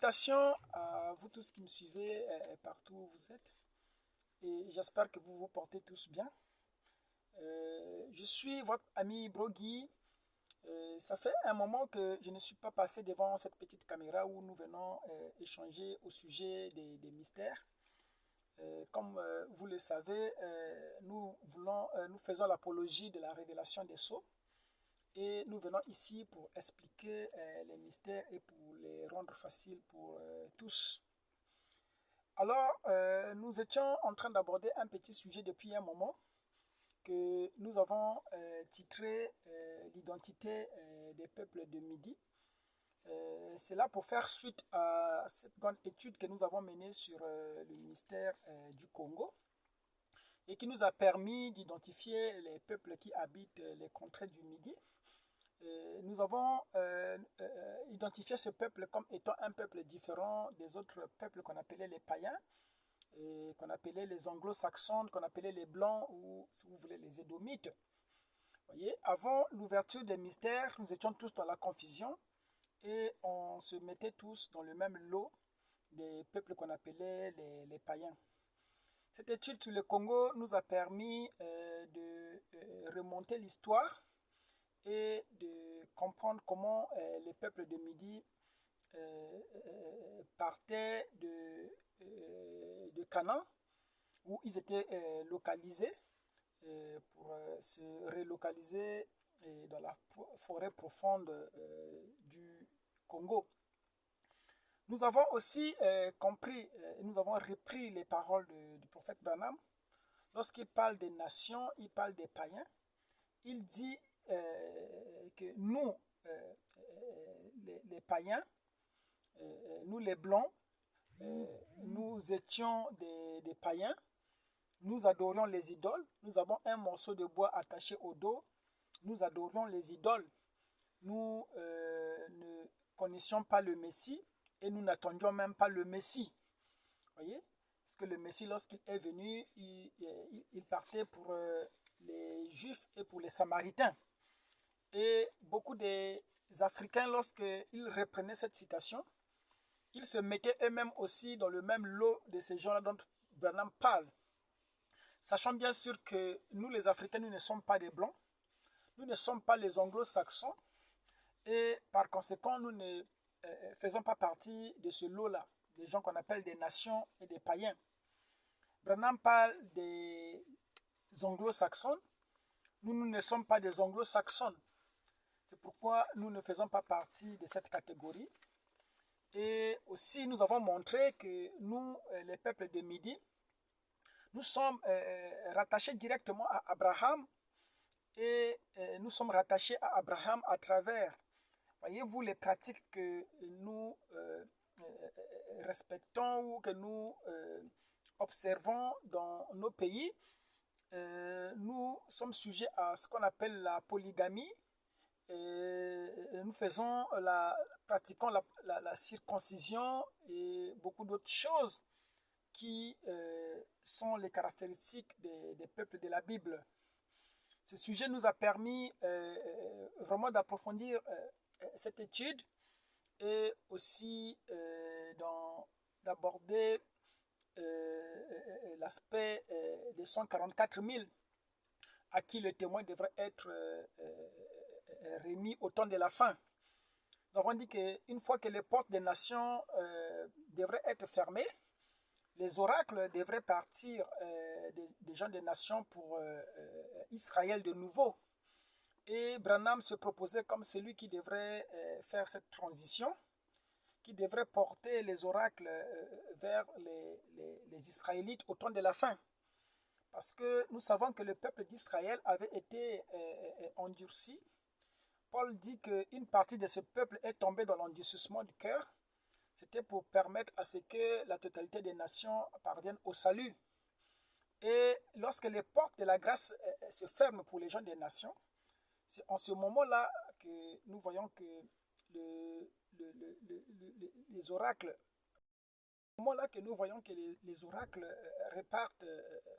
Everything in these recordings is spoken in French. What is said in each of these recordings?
Salutations à vous tous qui me suivez partout où vous êtes et j'espère que vous vous portez tous bien. Je suis votre ami Brogui. Ça fait un moment que je ne suis pas passé devant cette petite caméra où nous venons échanger au sujet des mystères. Comme vous le savez, nous faisons l'apologie de la révélation des sceaux. Et nous venons ici pour expliquer les mystères et pour les rendre faciles pour tous. Alors, nous étions en train d'aborder un petit sujet depuis un moment que nous avons titré l'identité des peuples de Midi. C'est là pour faire suite à cette grande étude que nous avons menée sur le mystère du Congo et qui nous a permis d'identifier les peuples qui habitent les contrées du Midi. Nous avons identifié ce peuple comme étant un peuple différent des autres peuples qu'on appelait les païens, qu'on appelait les anglo-saxons, qu'on appelait les blancs ou, si vous voulez, les édomites. Voyez, avant l'ouverture des mystères, nous étions tous dans la confusion et on se mettait tous dans le même lot des peuples qu'on appelait les païens. Cette étude sur le Congo nous a permis de remonter l'histoire et de comprendre comment les peuples de Midi partaient de Canaan, où ils étaient localisés pour se relocaliser dans la forêt profonde du Congo. Nous avons aussi compris, nous avons repris les paroles du prophète Branham. Lorsqu'il parle des nations, il parle des païens. Il dit que nous, les païens, nous les blancs, nous étions des païens, nous adorions les idoles, nous avons un morceau de bois attaché au dos, nous adorions les idoles, nous ne connaissions pas le Messie et nous n'attendions même pas le Messie. Voyez? Parce que le Messie, lorsqu'il est venu, il partait pour les Juifs et pour les Samaritains. Et beaucoup des Africains, lorsqu'ils reprenaient cette citation, ils se mettaient eux-mêmes aussi dans le même lot de ces gens-là dont Branham parle. Sachant bien sûr que nous, les Africains, nous ne sommes pas des Blancs, nous ne sommes pas les Anglo-Saxons, et par conséquent, nous ne faisons pas partie de ce lot-là, des gens qu'on appelle des nations et des païens. Branham parle des Anglo-Saxons, nous ne sommes pas des Anglo-Saxons. C'est pourquoi nous ne faisons pas partie de cette catégorie. Et aussi, nous avons montré que nous, les peuples de Midi, nous sommes rattachés directement à Abraham et nous sommes rattachés à Abraham à travers, voyez-vous, les pratiques que nous respectons ou que nous observons dans nos pays. Nous sommes sujets à ce qu'on appelle la polygamie. Nous pratiquons la circoncision et beaucoup d'autres choses qui sont les caractéristiques des peuples de la Bible. Ce sujet nous a permis vraiment d'approfondir cette étude et aussi d'aborder l'aspect des 144 000 à qui le témoin devrait être remis au temps de la fin. Nous avons dit qu'une fois que les portes des nations devraient être fermées, les oracles devraient partir des gens des nations pour Israël de nouveau. Et Branham se proposait comme celui qui devrait faire cette transition, qui devrait porter les oracles vers les Israélites au temps de la fin. Parce que nous savons que le peuple d'Israël avait été endurci. Paul dit qu'une partie de ce peuple est tombée dans l'endurcissement du cœur. C'était pour permettre à ce que la totalité des nations parviennent au salut. Et lorsque les portes de la grâce se ferment pour les gens des nations, c'est en ce moment-là que nous voyons que les oracles, moment-là que nous voyons que les oracles repartent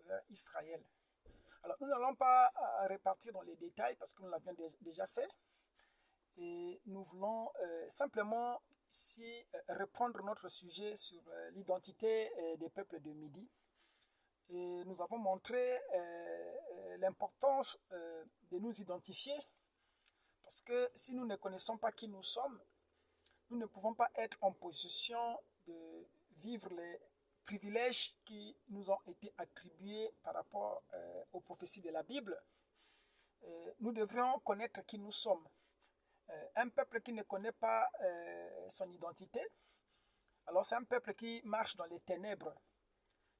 vers Israël. Alors nous n'allons pas repartir dans les détails parce que nous l'avions déjà fait. Et nous voulons simplement ici reprendre notre sujet sur l'identité des peuples de Midi. Et nous avons montré l'importance de nous identifier, parce que si nous ne connaissons pas qui nous sommes, nous ne pouvons pas être en position de vivre les privilèges qui nous ont été attribués par rapport aux prophéties de la Bible. Nous devrions connaître qui nous sommes. Un peuple qui ne connaît pas son identité, alors c'est un peuple qui marche dans les ténèbres.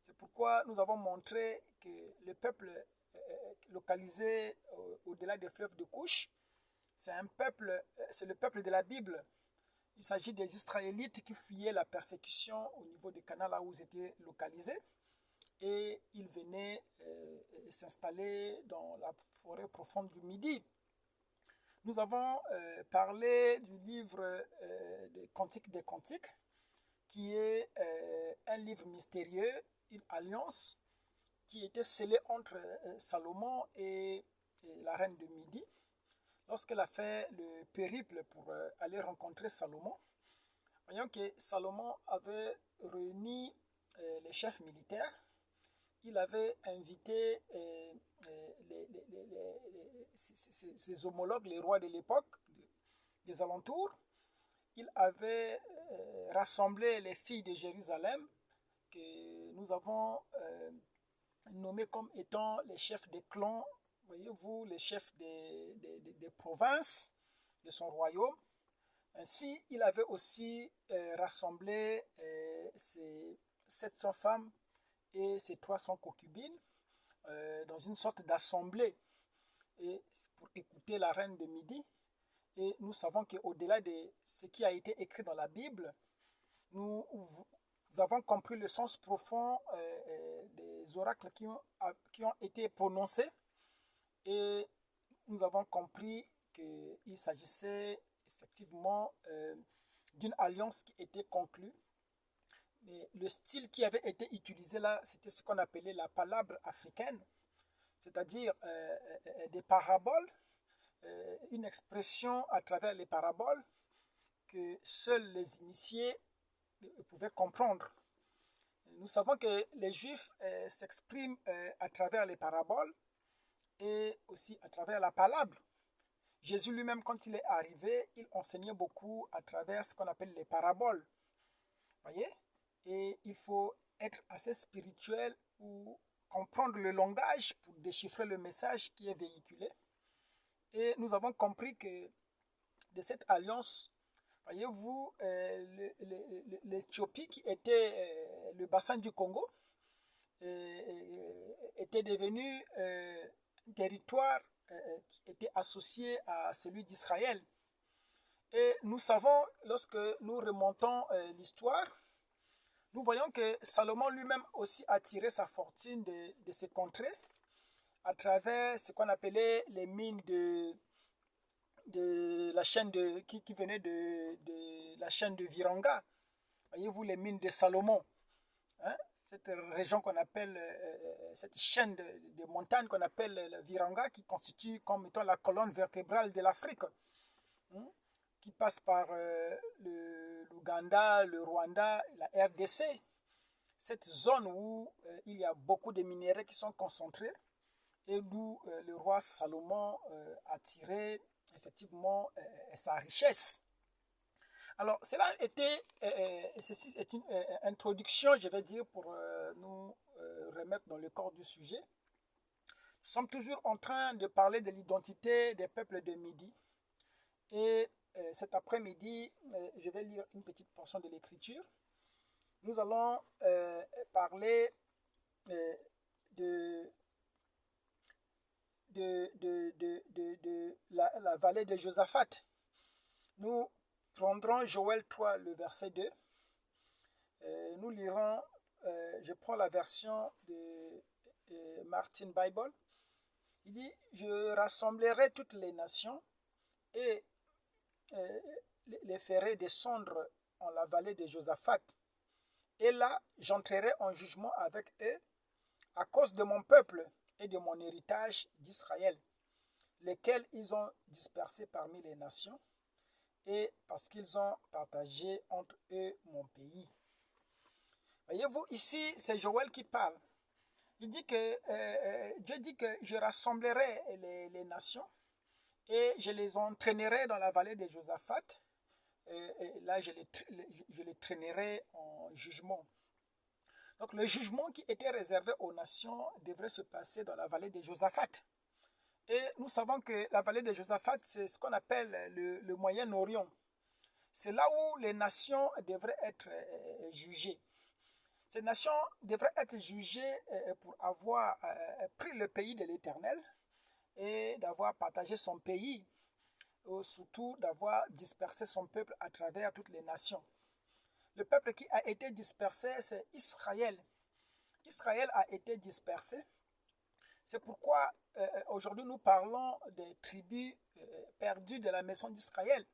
C'est pourquoi nous avons montré que le peuple localisé au-delà des fleuves de Couche, c'est le peuple de la Bible. Il s'agit des Israélites qui fuyaient la persécution au niveau du canal là où ils étaient localisés, et ils venaient s'installer dans la forêt profonde du Midi. Nous avons parlé du livre des Cantiques des Cantiques, qui est un livre mystérieux, une alliance qui était scellée entre Salomon et la reine de Midi. Lorsqu'elle a fait le périple pour aller rencontrer Salomon, voyons que Salomon avait réuni les chefs militaires. Il avait invité ses homologues, les rois de l'époque, des alentours. Il avait rassemblé les filles de Jérusalem, que nous avons nommées comme étant les chefs des clans, voyez-vous, les chefs des provinces de son royaume. Ainsi, il avait aussi rassemblé ses 700 femmes et ses 300 concubines dans une sorte d'assemblée, et pour écouter la reine de Midi. Et nous savons qu'au-delà de ce qui a été écrit dans la Bible, nous avons compris le sens profond des oracles qui ont été prononcés, et nous avons compris qu'il s'agissait effectivement d'une alliance qui était conclue. Mais le style qui avait été utilisé là, c'était ce qu'on appelait la palabre africaine, c'est-à-dire des paraboles, une expression à travers les paraboles que seuls les initiés pouvaient comprendre. Nous savons que les Juifs s'expriment à travers les paraboles et aussi à travers la palabre. Jésus lui-même, quand il est arrivé, il enseignait beaucoup à travers ce qu'on appelle les paraboles. Voyez? Et il faut être assez spirituel pour comprendre le langage, pour déchiffrer le message qui est véhiculé. Et nous avons compris que de cette alliance, voyez-vous, l'Éthiopie, qui était le bassin du Congo, était devenu un territoire qui était associé à celui d'Israël. Et nous savons, lorsque nous remontons l'histoire, nous voyons que Salomon lui-même aussi a tiré sa fortune de ces contrées à travers ce qu'on appelait les mines de la chaîne qui venaient de la chaîne de Viranga. Voyez-vous, les mines de Salomon. Hein? Cette région qu'on appelle, cette chaîne de montagnes qu'on appelle le Viranga, qui constitue comme étant la colonne vertébrale de l'Afrique, qui passe par l'Ouganda, le Rwanda, la RDC. Cette zone où il y a beaucoup de minéraux qui sont concentrés, et d'où le roi Salomon a tiré effectivement sa richesse. Alors, ceci est une introduction, je vais dire, pour nous remettre dans le corps du sujet. Nous sommes toujours en train de parler de l'identité des peuples de Midi. Et cet après-midi, je vais lire une petite portion de l'Écriture. Nous allons parler de la vallée de Josaphat. Nous prendrons Joël 3, le verset 2. Nous lirons, je prends la version de Martin Bible. Il dit: je rassemblerai toutes les nations et les ferai descendre en la vallée de Josaphat. Et là, j'entrerai en jugement avec eux à cause de mon peuple et de mon héritage d'Israël, lesquels ils ont dispersés parmi les nations. et parce qu'ils ont partagé entre eux mon pays. Voyez-vous, ici, c'est Joël qui parle. Il dit que Dieu dit que je rassemblerai les nations et je les entraînerai dans la vallée de Josaphat. Et là, je les traînerai en jugement. Donc, le jugement qui était réservé aux nations devrait se passer dans la vallée de Josaphat. Et nous savons que la vallée de Josaphat, c'est ce qu'on appelle le Moyen-Orient. C'est là où les nations devraient être jugées. Ces nations devraient être jugées pour avoir pris le pays de l'Éternel et d'avoir partagé son pays, ou surtout d'avoir dispersé son peuple à travers toutes les nations. Le peuple qui a été dispersé, c'est Israël. Israël a été dispersé. C'est pourquoi aujourd'hui nous parlons des tribus perdues de la maison d'Israël.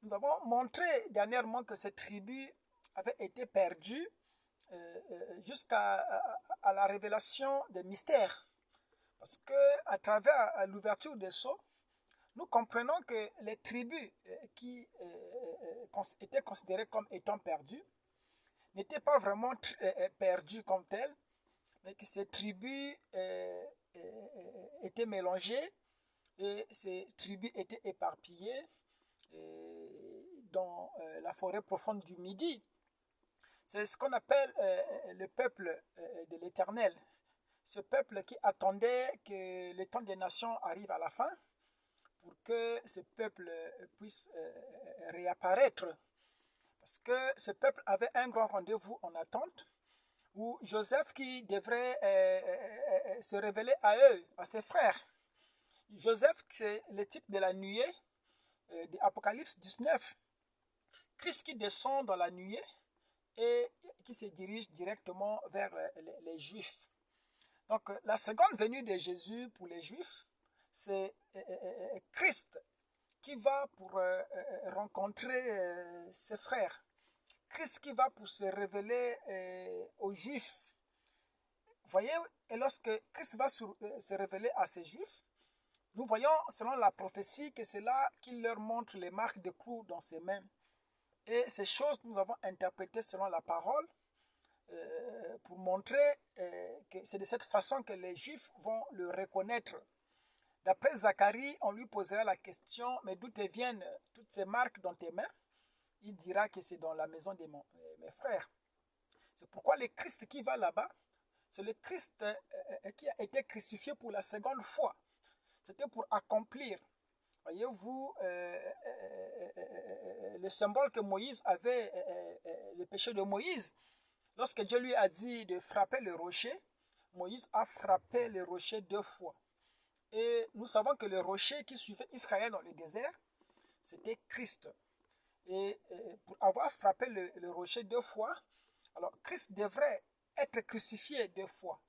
Nous avons montré dernièrement que ces tribus avaient été perdues jusqu'à la révélation des mystères. Parce qu'à travers l'ouverture des sceaux, nous comprenons que les tribus qui étaient considérées comme étant perdues n'étaient pas vraiment perdues comme telles, mais que ces tribus étaient mélangées et ces tribus étaient éparpillées dans la forêt profonde du Midi. C'est ce qu'on appelle le peuple de l'Éternel. Ce peuple qui attendait que le temps des nations arrive à la fin pour que ce peuple puisse réapparaître. Parce que ce peuple avait un grand rendez-vous en attente où Joseph qui devrait se révéler à eux, à ses frères. Joseph, c'est le type de la nuée de Apocalypse 19. Christ qui descend dans la nuée et qui se dirige directement vers les Juifs. Donc, la seconde venue de Jésus pour les Juifs, c'est Christ qui va pour rencontrer ses frères. Christ qui va pour se révéler aux Juifs. Vous voyez, et lorsque Christ va se révéler à ces Juifs, nous voyons selon la prophétie que c'est là qu'il leur montre les marques de clous dans ses mains. Et ces choses, nous avons interprété selon la parole pour montrer que c'est de cette façon que les Juifs vont le reconnaître. D'après Zacharie, on lui posera la question, mais d'où te viennent toutes ces marques dans tes mains? Il dira que c'est dans la maison de mes frères. C'est pourquoi le Christ qui va là-bas, c'est le Christ qui a été crucifié pour la seconde fois. C'était pour accomplir, voyez-vous, le symbole que Moïse avait, le péché de Moïse. Lorsque Dieu lui a dit de frapper le rocher, Moïse a frappé le rocher 2 fois. Et nous savons que le rocher qui suivait Israël dans le désert, c'était Christ. Et pour avoir frappé le rocher 2 fois, alors Christ devrait être crucifié 2 fois.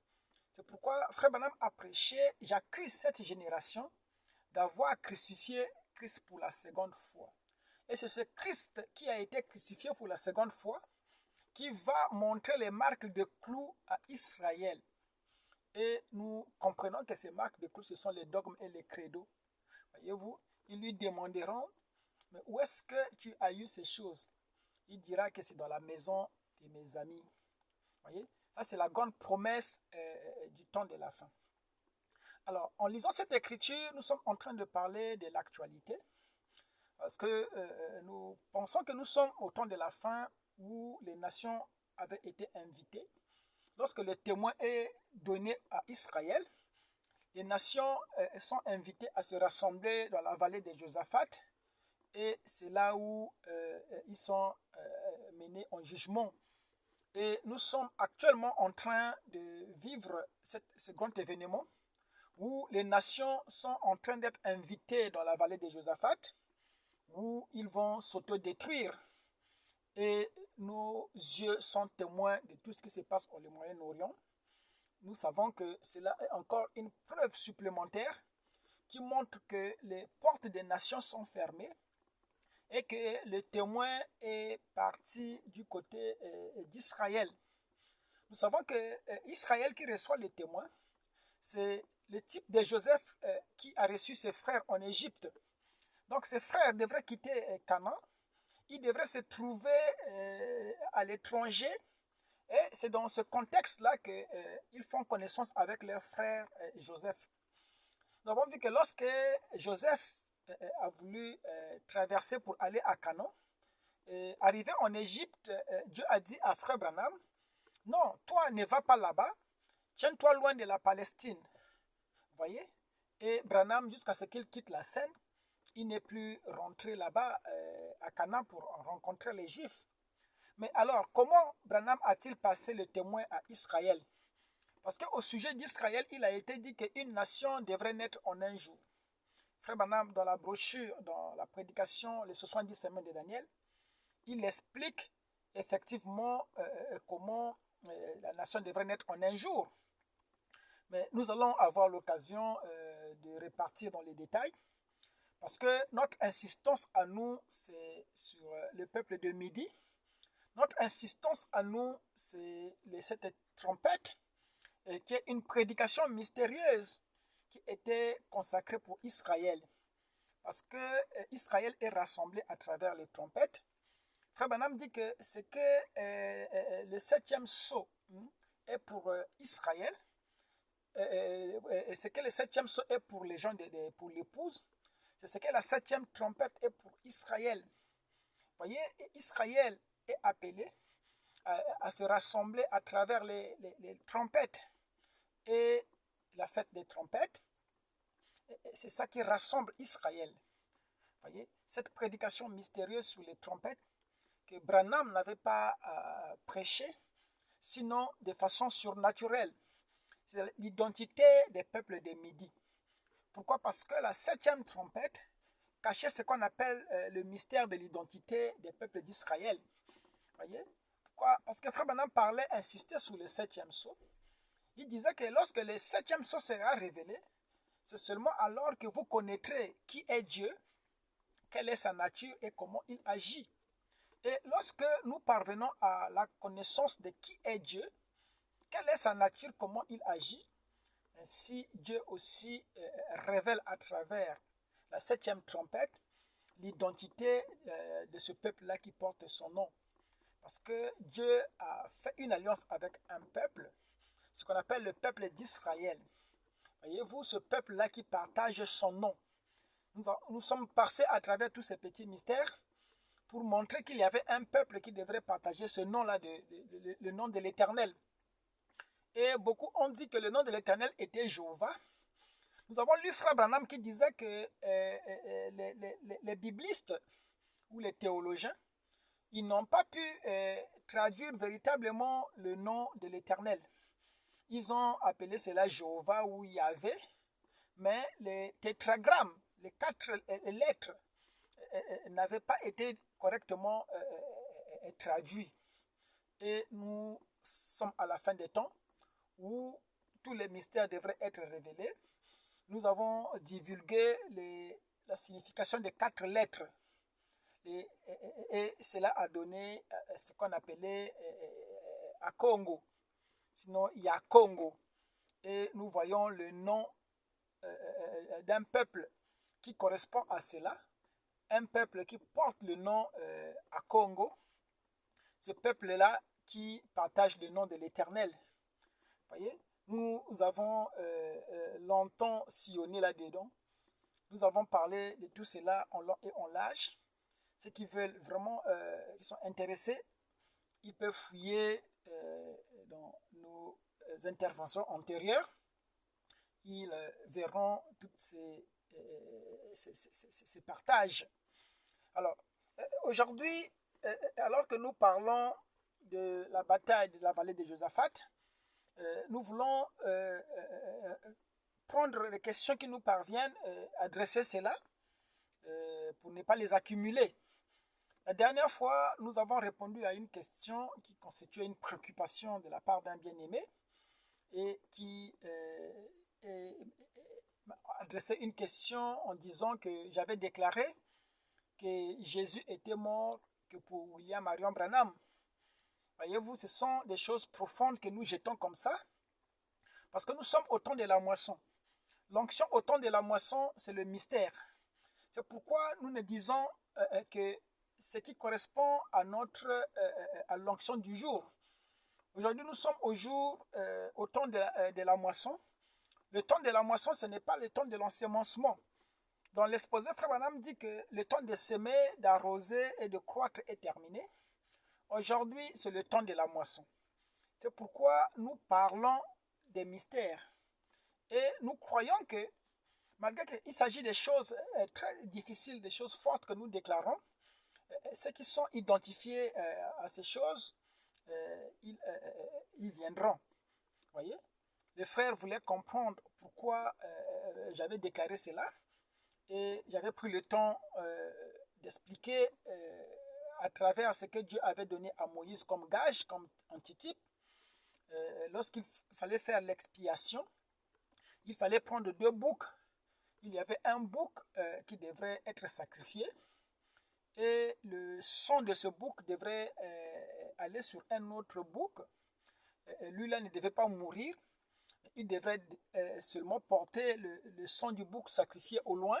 C'est pourquoi Frère Branham a prêché, j'accuse cette génération d'avoir crucifié Christ pour la seconde fois. Et c'est ce Christ qui a été crucifié pour la seconde fois qui va montrer les marques de clous à Israël. Et nous comprenons que ces marques de clous, ce sont les dogmes et les credos. Voyez-vous, ils lui demanderont, mais où est-ce que tu as eu ces choses? Il dira que c'est dans la maison de mes amis. Voyez, ça c'est la grande promesse du temps de la fin. Alors, en lisant cette écriture, nous sommes en train de parler de l'actualité. Parce que nous pensons que nous sommes au temps de la fin où les nations avaient été invitées. Lorsque le témoin est donné à Israël, les nations sont invitées à se rassembler dans la vallée de Josaphat. Et c'est là où ils sont menés en jugement. Et nous sommes actuellement en train de vivre ce grand événement où les nations sont en train d'être invitées dans la vallée de Josaphat, où ils vont s'autodétruire. Et nos yeux sont témoins de tout ce qui se passe au Moyen-Orient. Nous savons que cela est encore une preuve supplémentaire qui montre que les portes des nations sont fermées et que le témoin est parti du côté d'Israël. Nous savons que Israël qui reçoit le témoin, c'est le type de Joseph qui a reçu ses frères en Égypte. Donc ses frères devraient quitter Canaan. Ils devraient se trouver à l'étranger. Et c'est dans ce contexte-là qu'ils font connaissance avec leur frère Joseph. Nous avons vu que lorsque Joseph a voulu traverser pour aller à Canaan, arrivé en Égypte, Dieu a dit à frère Branham, non, toi ne vas pas là-bas, tiens-toi loin de la Palestine. Vous voyez? Et Branham, jusqu'à ce qu'il quitte la scène, il n'est plus rentré là-bas à Canaan pour rencontrer les Juifs. Mais alors, comment Branham a-t-il passé le témoin à Israël? Parce qu'au sujet d'Israël, il a été dit qu'une nation devrait naître en un jour. Frère Branham, dans la brochure, dans la prédication, les 70 semaines de Daniel, il explique effectivement comment la nation devrait naître en un jour. Mais nous allons avoir l'occasion de répartir dans les détails. Parce que notre insistance à nous, c'est sur le peuple de Midi. Notre insistance à nous, c'est cette trompette, qui est une prédication mystérieuse qui était consacrée pour Israël. Parce que Israël est rassemblé à travers les trompettes. Frère Branham dit que c'est que le 7e sceau est pour Israël. C'est que le 7e sceau est pour les gens, pour l'épouse. C'est ce que la 7e trompette est pour Israël. Vous voyez, Israël est appelé à se rassembler à travers les trompettes et la fête des trompettes. C'est ça qui rassemble Israël. Vous voyez, cette prédication mystérieuse sur les trompettes que Branham n'avait pas prêché, sinon de façon surnaturelle. C'est l'identité des peuples des Midi. Pourquoi? Parce que la 7e trompette cachait ce qu'on appelle le mystère de l'identité des peuples d'Israël. Voyez? Pourquoi? Parce que Frère Branham insistait sur le 7e sceau. Il disait que lorsque le 7e sceau sera révélé, c'est seulement alors que vous connaîtrez qui est Dieu, quelle est sa nature et comment il agit. Et lorsque nous parvenons à la connaissance de qui est Dieu, quelle est sa nature, comment il agit, ainsi Dieu aussi révèle à travers la 7e trompette l'identité de ce peuple-là qui porte son nom. Parce que Dieu a fait une alliance avec un peuple, ce qu'on appelle le peuple d'Israël. Voyez-vous, ce peuple-là qui partage son nom. Nous sommes passés à travers tous ces petits mystères pour montrer qu'il y avait un peuple qui devrait partager ce nom-là, le nom de l'Éternel. Et beaucoup ont dit que le nom de l'Éternel était Jéhovah. Nous avons lu Frère Branham qui disait que les biblistes ou les théologiens, ils n'ont pas pu traduire véritablement le nom de l'Éternel. Ils ont appelé cela Jéhovah ou Yahvé, mais les tétragrammes, les 4 lettres, n'avaient pas été correctement traduits. Et nous sommes à la fin des temps où tous les mystères devraient être révélés. Nous avons divulgué la signification des 4 lettres. Et cela a donné ce qu'on appelait à Congo. Sinon, il y a Congo. Et nous voyons le nom d'un peuple qui correspond à cela. Un peuple qui porte le nom à Congo. Ce peuple-là qui partage le nom de l'Éternel. Voyez, nous avons longtemps sillonné là-dedans. Nous avons parlé de tout cela en long et en large. Ceux qui veulent vraiment, qui sont intéressés, ils peuvent fouiller dans nos interventions antérieures. Ils verront tous ces partages. Alors, aujourd'hui, alors que nous parlons de la bataille de la vallée de Josaphat, nous voulons prendre les questions qui nous parviennent, adresser cela pour ne pas les accumuler. La dernière fois, nous avons répondu à une question qui constituait une préoccupation de la part d'un bien-aimé et qui m'a adressé une question en disant que j'avais déclaré que Jésus était mort que pour William Marion Branham. Voyez-vous, ce sont des choses profondes que nous jetons comme ça parce que nous sommes au temps de la moisson. L'onction au temps de la moisson, c'est le mystère. C'est pourquoi nous ne disons que ce qui correspond à à l'onction du jour. Aujourd'hui, nous sommes au temps de la moisson. Le temps de la moisson, ce n'est pas le temps de l'ensemencement. Dans l'exposé, Frère Branham dit que le temps de semer, d'arroser et de croître est terminé. Aujourd'hui, c'est le temps de la moisson. C'est pourquoi nous parlons des mystères. Et nous croyons que, malgré qu'il s'agit des choses très difficiles, des choses fortes que nous déclarons, ceux qui sont identifiés à ces choses, ils viendront. Voyez? Les frères voulaient comprendre pourquoi j'avais déclaré cela. Et j'avais pris le temps d'expliquer à travers ce que Dieu avait donné à Moïse comme gage, comme antitype. Lorsqu'il fallait faire l'expiation, il fallait prendre 2 boucs. Il y avait un bouc qui devrait être sacrifié et le sang de ce bouc devrait aller sur un autre bouc. Lui-là ne devait pas mourir. Il devrait seulement porter le sang du bouc sacrifié au loin.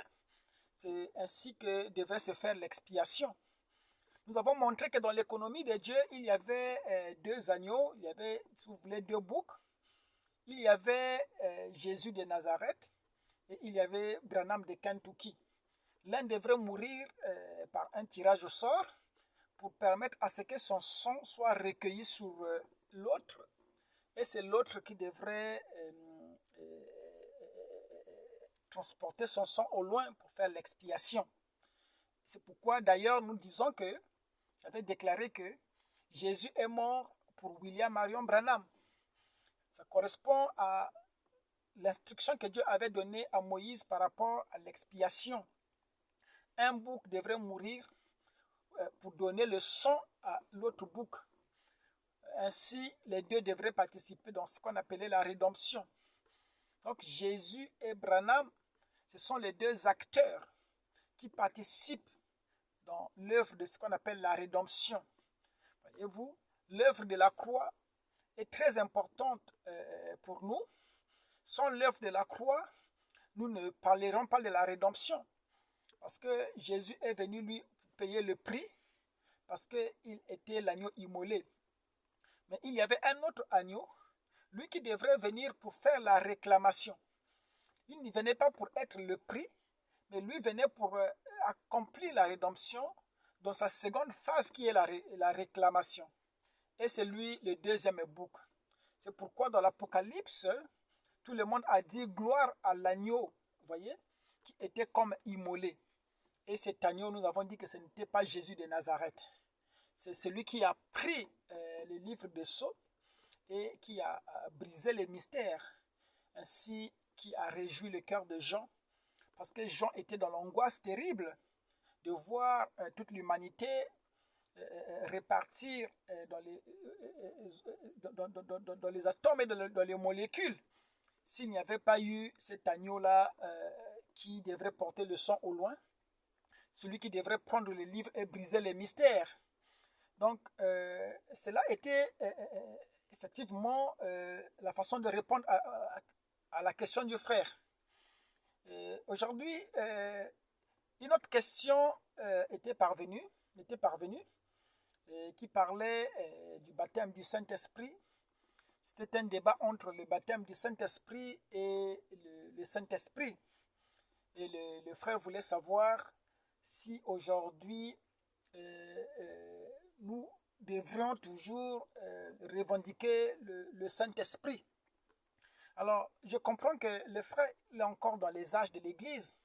C'est ainsi que devrait se faire l'expiation. Nous avons montré que dans l'économie de Dieu, il y avait 2 agneaux, il y avait, si vous voulez, 2 boucs. Il y avait Jésus de Nazareth et il y avait Branham de Kentucky. L'un devrait mourir par un tirage au sort pour permettre à ce que son sang soit recueilli sur l'autre. Et c'est l'autre qui devrait transporter son sang au loin pour faire l'expiation. C'est pourquoi d'ailleurs nous disons que j'avais déclaré que Jésus est mort pour William Marion Branham. Ça correspond à l'instruction que Dieu avait donnée à Moïse par rapport à l'expiation. Un bouc devrait mourir pour donner le sang à l'autre bouc. Ainsi, les 2 devraient participer dans ce qu'on appelait la rédemption. Donc Jésus et Branham, ce sont les 2 acteurs qui participent dans l'œuvre de ce qu'on appelle la rédemption. Voyez-vous, l'œuvre de la croix est très importante pour nous. Sans l'œuvre de la croix, nous ne parlerons pas de la rédemption. Parce que Jésus est venu, lui, payer le prix, parce qu'il était l'agneau immolé. Mais il y avait un autre agneau, lui qui devrait venir pour faire la réclamation. Il ne venait pas pour être le prix, mais lui venait pour accomplir la rédemption dans sa seconde phase qui est la réclamation. Et c'est lui le 2e bouc. C'est pourquoi dans l'Apocalypse, tout le monde a dit gloire à l'agneau, voyez, qui était comme immolé. Et cet agneau, nous avons dit que ce n'était pas Jésus de Nazareth. C'est celui qui a pris le livre de Sceaux et qui a brisé les mystères, ainsi qui a réjoui le cœur de Jean, parce que Jean était dans l'angoisse terrible de voir toute l'humanité répartir dans les atomes et dans les molécules. S'il n'y avait pas eu cet agneau-là qui devrait porter le sang au loin, celui qui devrait prendre le livre et briser les mystères. Donc, cela était effectivement la façon de répondre à la question du frère. Aujourd'hui, une autre question était parvenue qui parlait du baptême du Saint-Esprit. C'était un débat entre le baptême du Saint-Esprit et le Saint-Esprit. Et le frère voulait savoir si aujourd'hui nous devrions toujours revendiquer le Saint-Esprit. Alors, je comprends que le frère est encore dans les âges de l'Église,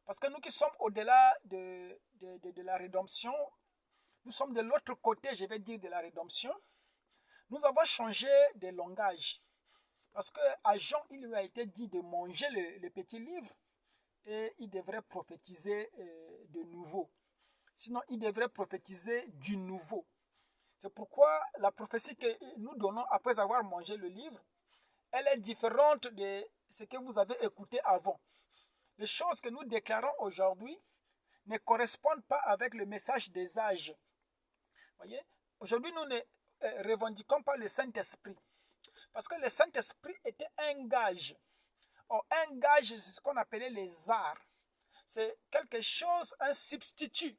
parce que nous qui sommes au-delà de la rédemption, nous sommes de l'autre côté, je vais dire, de la rédemption. Nous avons changé de langage, parce qu'à Jean, il lui a été dit de manger le petit livre et il devrait prophétiser de nouveau. Sinon, il devrait prophétiser du nouveau. C'est pourquoi la prophétie que nous donnons après avoir mangé le livre, elle est différente de ce que vous avez écouté avant. Les choses que nous déclarons aujourd'hui ne correspondent pas avec le message des âges. Voyez, aujourd'hui, nous ne revendiquons pas le Saint-Esprit, parce que le Saint-Esprit était un gage. Or, un gage, c'est ce qu'on appelait les arts. c'est quelque chose, un substitut,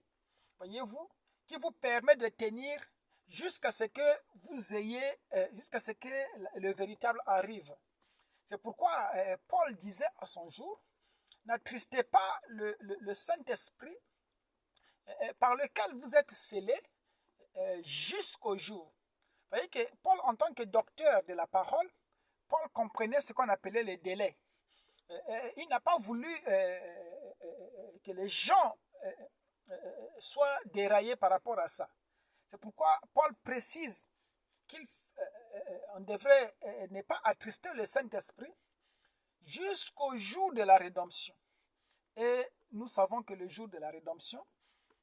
voyez-vous, qui vous permet de tenir jusqu'à ce que vous ayez, jusqu'à ce que le véritable arrive. C'est pourquoi Paul disait à son jour, n'attristez pas le Saint-Esprit par lequel vous êtes scellés jusqu'au jour. Vous voyez que Paul, en tant que docteur de la parole, Paul comprenait ce qu'on appelait les délais. Il n'a pas voulu que les gens soient déraillés par rapport à ça. C'est pourquoi Paul précise qu'on devrait ne pas attrister le Saint-Esprit jusqu'au jour de la rédemption. Et nous savons que le jour de la rédemption,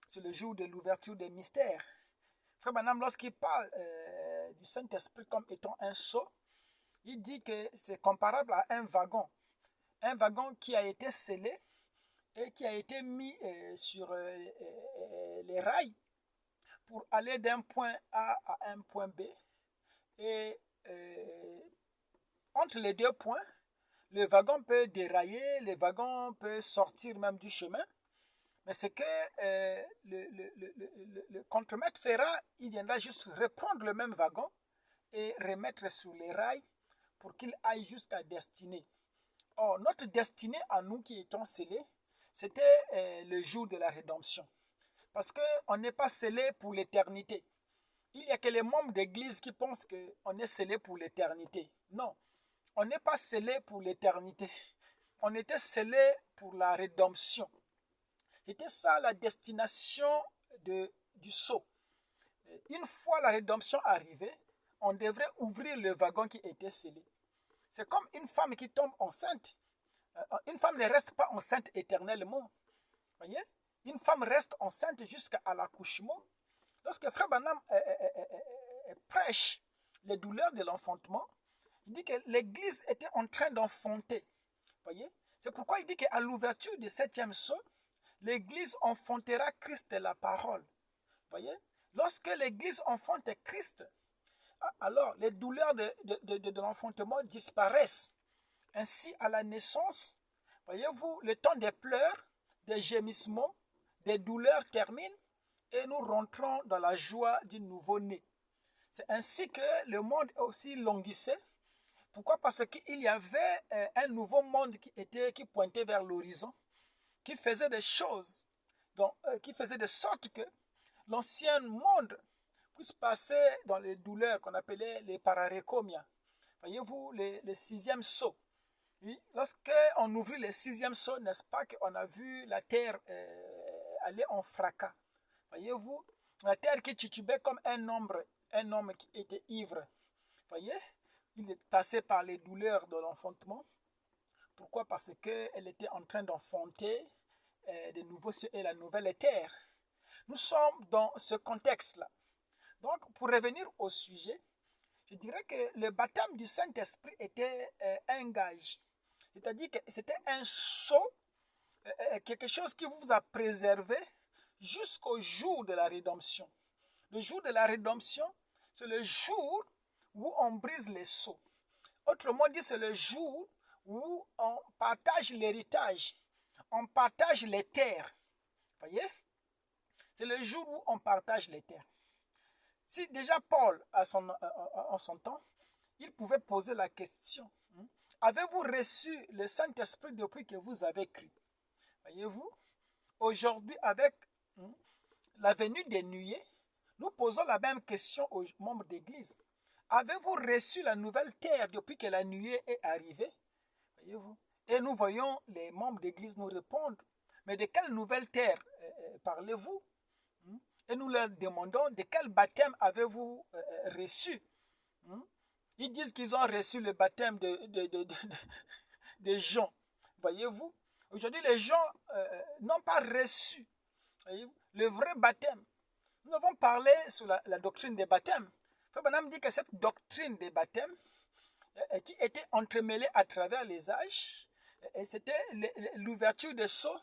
c'est le jour de l'ouverture des mystères. Frère Branham, lorsqu'il parle du Saint-Esprit comme étant un sceau, il dit que c'est comparable à un wagon qui a été scellé et qui a été mis sur les rails pour aller d'un point A à un point B. Et entre les deux points, le wagon peut dérailler, le wagon peut sortir même du chemin. Mais c'est que le contremaître fera, il viendra juste reprendre le même wagon et remettre sur les rails pour qu'il aille jusqu'à destinée. Or, notre destinée à nous qui étions scellés, c'était le jour de la rédemption. Parce qu'on n'est pas scellé pour l'éternité. Il n'y a que les membres d'église qui pensent qu'on est scellé pour l'éternité. Non, on n'est pas scellé pour l'éternité. On était scellé pour la rédemption. C'était ça la destination du sceau. Une fois la rédemption arrivée, on devrait ouvrir le wagon qui était scellé. C'est comme une femme qui tombe enceinte. Une femme ne reste pas enceinte éternellement. Voyez? Une femme reste enceinte jusqu'à l'accouchement. Lorsque Frère Branham prêche les douleurs de l'enfantement, il dit que l'Église était en train d'enfanter. Voyez? C'est pourquoi il dit qu'à l'ouverture du 7e sceau, l'Église enfantera Christ de la parole. Voyez? Lorsque l'Église enfante Christ, alors les douleurs de l'enfantement disparaissent. Ainsi, à la naissance, voyez-vous, le temps des pleurs, des gémissements, des douleurs termine et nous rentrons dans la joie du nouveau-né. C'est ainsi que le monde aussi languissait. Pourquoi? Parce qu'il y avait un nouveau monde qui pointait vers l'horizon, qui faisait des choses, qui faisait de sorte que l'ancien monde puisse passer dans les douleurs qu'on appelait les pararécomias. Voyez-vous, le 6e sceau. Oui, lorsqu'on ouvrit le 6e sceau, n'est-ce pas qu'on a vu la terre aller en fracas. Voyez-vous, la terre qui titubait comme un homme qui était ivre. Voyez, il est passé par les douleurs de l'enfantement. Pourquoi? Parce qu'elle était en train d'enfanter de nouveaux cieux et la nouvelle terre. Nous sommes dans ce contexte-là. Donc, pour revenir au sujet, je dirais que le baptême du Saint-Esprit était un gage. C'est-à-dire que c'était un sceau, quelque chose qui vous a préservé jusqu'au jour de la rédemption. Le jour de la rédemption, c'est le jour où on brise les sceaux. Autrement dit, c'est le jour où on partage l'héritage, on partage les terres. Voyez? C'est le jour où on partage les terres. Si déjà Paul, en son temps, il pouvait poser la question, avez-vous reçu le Saint-Esprit depuis que vous avez cru? Voyez-vous? Aujourd'hui, avec la venue des nuées, nous posons la même question aux membres d'église. Avez-vous reçu la nouvelle terre depuis que la nuée est arrivée? Voyez-vous? Et nous voyons les membres d'église nous répondre. Mais de quelle nouvelle terre parlez-vous? Et nous leur demandons de quel baptême avez-vous reçu? Ils disent qu'ils ont reçu le baptême de Jean. Voyez-vous? Aujourd'hui, les gens n'ont pas reçu le vrai baptême. Nous avons parlé sur la doctrine des baptêmes. Frère Branham dit que cette doctrine des baptêmes, qui était entremêlée à travers les âges, c'était l'ouverture des sceaux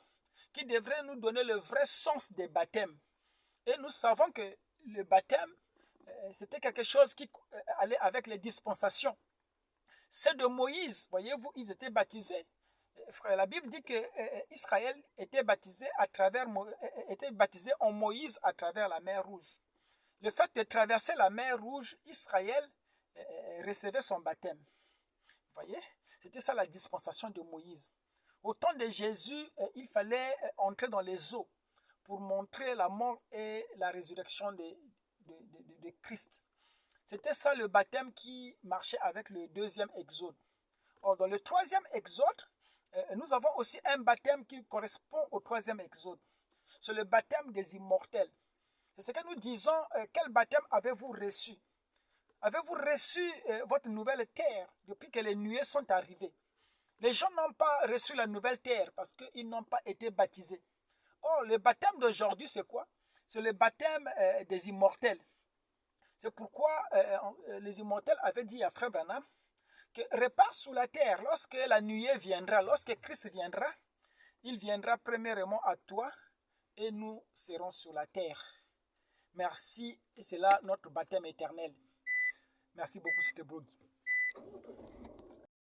qui devrait nous donner le vrai sens des baptêmes. Et nous savons que le baptême, c'était quelque chose qui allait avec les dispensations. Ceux de Moïse, voyez-vous, ils étaient baptisés. frère, la Bible dit que Israël était était baptisé en Moïse à travers la mer Rouge. Le fait de traverser la mer Rouge, Israël recevait son baptême. Vous voyez? C'était ça la dispensation de Moïse. Au temps de Jésus, il fallait entrer dans les eaux pour montrer la mort et la résurrection de Christ. C'était ça le baptême qui marchait avec le deuxième exode. Or, dans le troisième exode, nous avons aussi un baptême qui correspond au troisième exode. C'est le baptême des immortels. C'est ce que nous disons, quel baptême avez-vous reçu? Avez-vous reçu votre nouvelle terre depuis que les nuées sont arrivées? Les gens n'ont pas reçu la nouvelle terre parce qu'ils n'ont pas été baptisés. Or, le baptême d'aujourd'hui, c'est quoi? C'est le baptême des immortels. C'est pourquoi les immortels avaient dit à Frère Branham que repars sous la terre. Lorsque la nuée viendra, lorsque Christ viendra, il viendra premièrement à toi et nous serons sur la terre. Merci, et c'est là notre baptême éternel. Merci beaucoup, c'était Bogi.